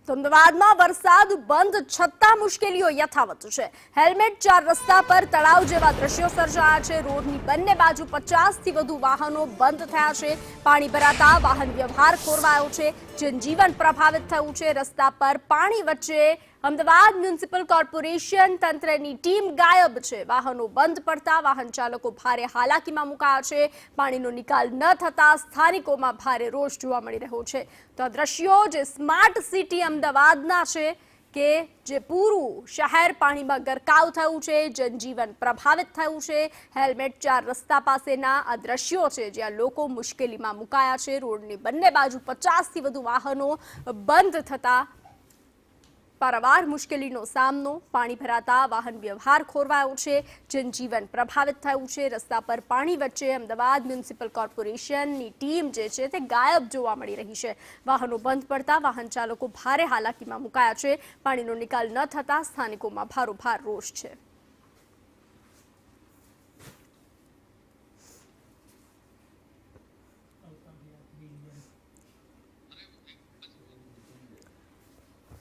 તો અમદાવાદમાં વરસાદ બંધ છતાં મુશ્કેલીઓ યથાવત છે। હેલ્મેટ 4 રસ્તા પર તળાવ જેવા દ્રશ્યો સર્જાયા છે। રોડની બંને બાજુ 50થી વધુ વાહનો બંધ થયા છે। પાણી ભરાતા વાહન વ્યવહાર ખોરવાયો છે। જનજીવન પ્રભાવિત થયું છે। રસ્તા પર પાણી વચ્ચે અમદાવાદ મ્યુનિસિપલ કોર્પોરેશન તંત્રની ટીમ ગાયબ છે। વાહનો બંધ પડતા વાહન ચાલકો ભારે હાલાકીમાં મુકાયા છે। પાણીનો નિકાલ ન થતા સ્થાનિકોમાં ભારે રોષ જોવા મળી રહ્યો છે। તો આ દ્રશ્યો જે સ્માર્ટ સિટી અમદાવાદના છે કે જે પૂરું શહેર પાણીમાં ગરકાવ થયું છે, જનજીવન પ્રભાવિત થયું છે। હેલ્મેટ 4 રસ્તા પાસેના આ દ્રશ્યો છે જ્યાં લોકો મુશ્કેલીમાં મુકાયા છે। રોડની બંને બાજુ 50થી વધુ વાહનો બંધ થતા પારાવાર મુશ્કેલીનો સામનો। પાણી ભરાતા વાહન વ્યવહાર ખોરવાયો છે। જનજીવન પ્રભાવિત થયું છે। રસ્તા પર પાણી વચ્ચે અમદાવાદ મ્યુનિસિપલ કોર્પોરેશનની ટીમ જે છે તે ગાયબ જોવા મળી રહી છે। વાહનો બંધ પડતા વાહન ચાલકો ભારે હાલાકીમાં મુકાયા છે। પાણીનો નિકાલ ન થતા સ્થાનિકોમાં ભારોભાર રોષ છે।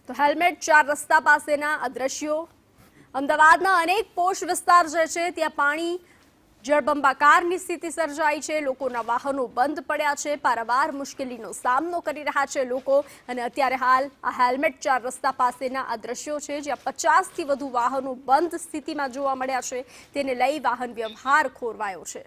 તો હેલ્મેટ 4 રસ્તા પાસેના આ દ્રશ્યો અમદાવાદના અનેક પોશ વિસ્તાર જે છે ત્યાં પાણી જળબંબાકારની સ્થિતિ સર્જાઈ છે। લોકોના વાહનો બંધ પડ્યા છે। પારાવાર મુશ્કેલીનો સામનો કરી રહ્યા છે લોકો। અને અત્યારે હાલ આ હેલ્મેટ 4 રસ્તા પાસેના આ દ્રશ્યો છે જ્યાં 50થી વધુ વાહનો બંધ સ્થિતિમાં જોવા મળ્યા છે। તેને લઈ વાહન વ્યવહાર ખોરવાયો છે।